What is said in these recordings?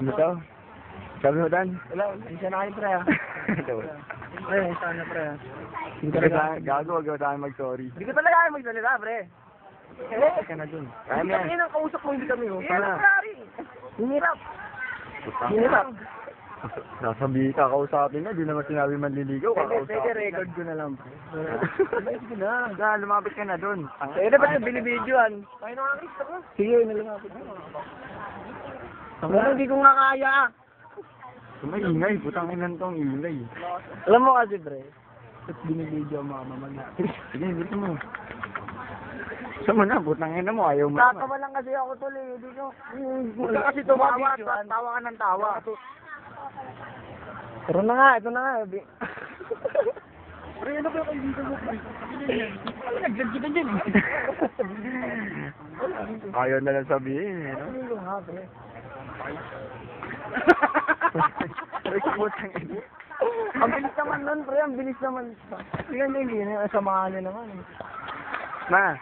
Ano to? Sabi mo, Dan? Wala, isa na kayo, pre, ah. Pre, isa na, pre, ah. Gago, wag tayo mag-sorry. Hindi ko talaga kayo magsalita, pre. Kaya ka na dun. Kaya mo yan. Hindi ang kausap mo, hindi kami, oh. Sana. Hinirap. Putang. Hinirap. Nasabi, kakausapin na, di naman sinabi manliligaw, kakausapin. Pwede record ko na lang, pre. Sige na, lumapit ka na dun. Pwede ba yung binibidyoan? Ay, nakakita ko. Sige, nalangapit ko. Hindi ko nga kaya. Ingay, putang inan tong ingay. Alam mo kasi, pre, at binibidyo ang mga mamag natin. Sige, dito mo. Sama na, putang ina mo, ayaw mo. Tatawa lang kasi ako tuloy, hindi ko. Huwag ka kasi tumawa, tawa ka ng tawa. Pero na nga, ito na nga. Pre, ano ba yung kaibigan mo, pre? Nag-vlog kita dyan, eh. Ayaw na lang sabihin, eh, no? Ano nga, pre? Putang ina. Ang bilis naman nun, pre, ang bilis naman. Tingnan nyo, hindi na, samahan nyo naman. Na,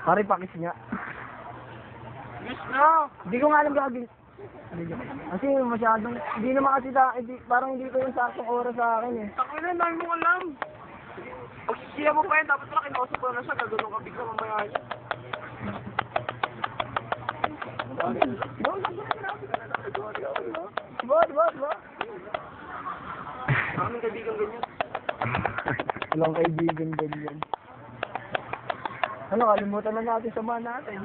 Pare, pakis nga. yes na! Hindi ko nga alam gagawin. Kasi masyadong, hindi naman kasi parang hindi ko yung saktong oras sa akin eh. Ako na, dami mo alam. Pag siya mo pa yun, dapat na kinausap ko na siya, gagawin ka bigla mamaya yun. Diba? Maraming kaibigan ganyan. Walang kaibigan ganyan. Ano, kalimutan na natin sa mga natin.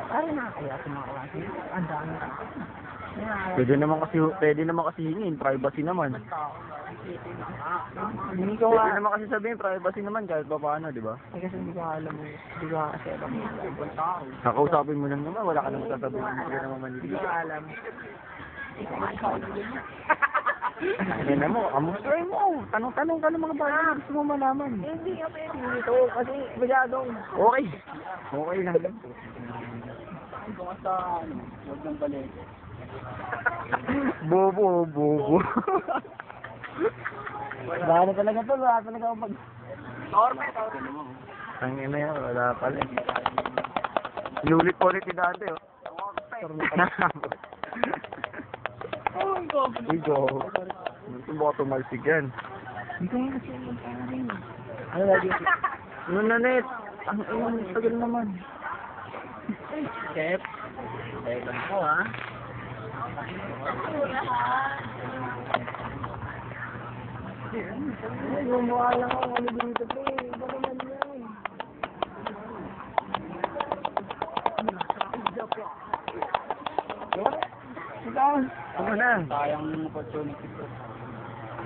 Ay, nakakaya sa mga klase. Ang dami. Pwede naman kasi hingin, privacy naman. Hindi ko Pwede nga, naman kasi sabihin, privacy naman kahit pa paano, di ba? kasi hindi ko alam mo. Hindi ko nga kasi alam mo. Kakausapin mo lang naman, wala ka naman sasabihin, hindi ka naman Hindi ko maniligaw. alam. Yan mo, amustoy mo. Tanong-tanong ka ng mga bagay, gusto mo malaman. Hindi nga pwede dito kasi masyadong. Okay. Okay lang. Huwag nang balik. Bobo. Wala na talaga to, wala talaga ako mag... Ang ina yan, wala pala. Inulit po ulit yung dati, oh. Igo. Ito ba tumalsig yan? Hindi ko nga kasi alam pa rin. Ano lagi? Ano na net? Ang ina, tagal naman. Chef. Teka ko, ha? Lumuha lang ako ano dito, pre. Iba naman yan. Ano na? Sayang opportunity ko.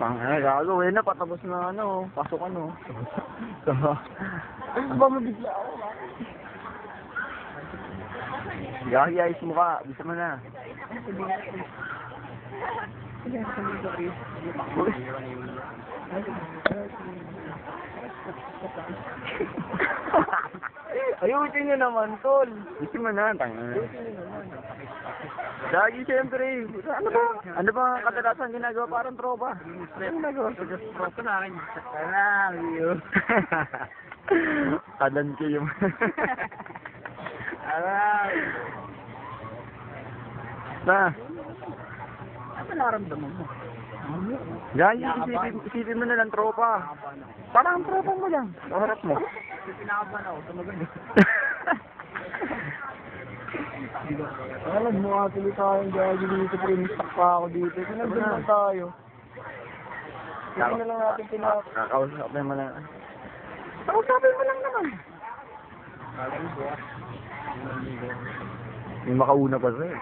Gago, na, patapos na ano, pasok ano. Ano ba mabigla ako, ha? Gagi-ayos mo ka, bisa mo na. Ayusin nyo naman, tol. Bisa mo na, tanga. Gagi, siyempre. Ano ba ang kadalasan ginagawa parang tropa? Ano ginagawa? Tropa na akin. Alam, Kadan kayo. Alam. Na. Ano naramdaman mo? Gagi, isipin mo na lang tropa. Parang tropa mo lang. Sa harap mo. Pinakaban ako, tumagan eh. Alam mo, tuloy tayong gagi dito, pre-mistock pa ako dito. Sinagdan lang tayo. Hindi na lang natin Kakausapin mo lang. Kakausapin mo lang naman. May makauna pa sa'yo.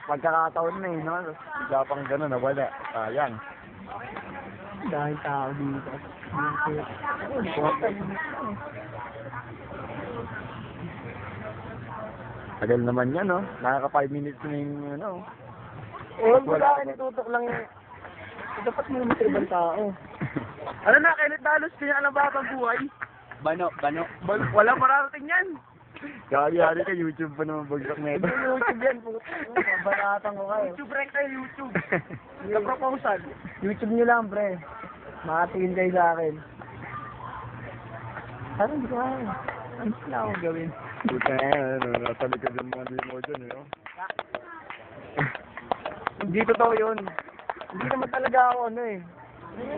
Pagkakataon na eh, no? Bigla pang gano'n, nawala. Sayang. Dahil tao dito. Tagal naman yan, no? Nakaka 5 minutes na yung, ano. Wala ka nitutok lang yung... Dapat mo naman sa ibang tao. Ano na, kailan talos kanya ng batang buhay? Bano. Walang mararating yan. Kaya-yari ka, YouTube pa naman bagsak na ito. Hindi YouTube yan, puto. Banatan ko kayo. YouTube rin kayo, YouTube. Yung proposal. YouTube nyo lang, pre. Makatingin kayo sa akin. Ano, hindi ko kaya. Ano sila akong gawin? Puta yan, nasa likod yung mga limo dyan, eh. Oh. Hindi totoo yun. Hindi naman talaga ako ano eh.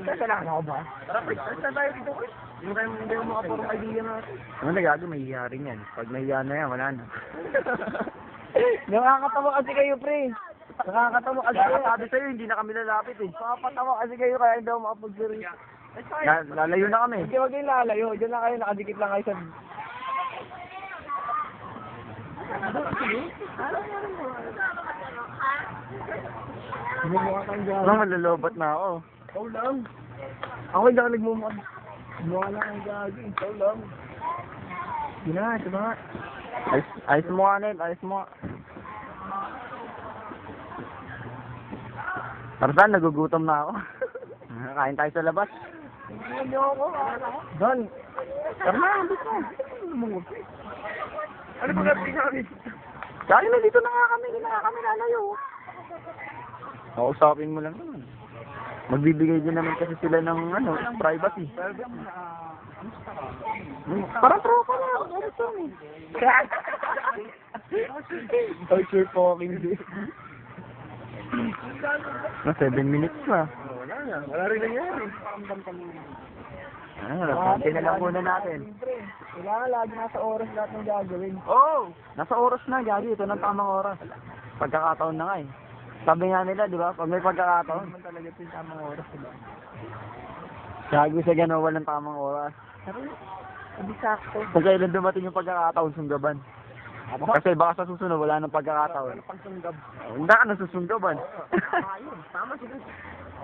Kasalanan ako ba? Tara, Chris. First na tayo dito, Chris. Hindi mo makapurong idea natin. Ano nagagawa, may hiyaring yan. Pag may hiya na yan, wala na. Nakakatawa kasi kayo, pre. Nakakatawa kasi kayo. Sabi sa'yo, hindi na kami lalapit eh. Nakakatawa kasi kayo kaya hindi ako makapag-series. Lalayo na kami. Hindi, wag kayong lalayo. Diyan lang kayo, nakadikit lang kayo sa... Bumukha kang gano'n. Ano, malulobot na ako. Ikaw lang. Ako hindi ako nagmumukha. Bumukha lang kang gano'n. Ikaw lang. Yun na, ito nga. Ayos mo nga, Ned. Ayos mo nga. Tarzan, nagugutom na ako. Kain tayo sa labas. Hindi ako. Don. Tara na, ambit mo. Ano ba natin namin? Kaya na, dito na nga kami. Hindi na nga kami lalayo. Kausapin mo lang naman. Magbibigay din naman kasi sila ng privacy. Parang tropa na ako. Torture fucking day. Na 7 minutes na. Wala na. Wala rin nangyari. Konti na lang muna natin. Kailangan lagi nasa oras lahat ng gagawin. Oh! Nasa oras na, Gagi. Ito ng tamang oras. Pagkakataon na nga eh. Sabi nga nila, di ba? Pag may pagkakataon. Naman talaga ito yung tamang oras. Diba? Gagi sa gano'n, walang tamang oras. Pero, hindi sakto. Kung kailan dumating yung pagkakataon, sunggaban. Kasi baka sa susunod, wala nang pagkakataon. Pagsunggab. Hindi ka nasusunggaban. Ayun, tama siguro.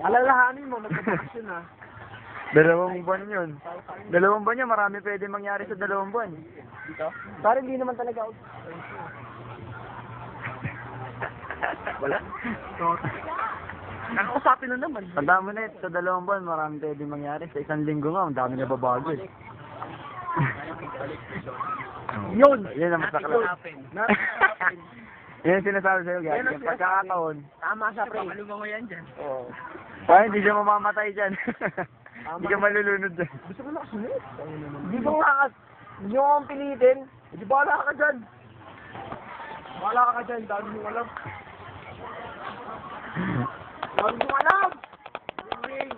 Alalahanin mo, nagpapakasyon ha. 2 buwan yun. 2 buwan yun, marami pwede mangyari sa 2 buwan. Dito? Parang hindi naman talaga out. Wala? Nakausapin na naman. Tanda mo na sa 2 buwan, marami pwede mangyari. Sa 1 linggo nga, ang dami na babago eh. Yun! Yun ang masakla. Yan ang sinasabi sa'yo, guys. Yung pagkakataon. Tama sa pre. Ano mo yan dyan? Oo. Kaya hindi siya mamamatay dyan. Hindi ka malulunod dyan. Gusto ko na kasunod. Hindi ko nga hindi ko akong pilitin. Hindi bahala ka dyan. Bahala ka dyan. Dami mo alam. Dami mo alam! Ling!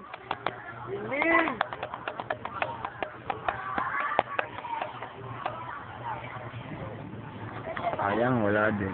Ling! Sayang, wala din.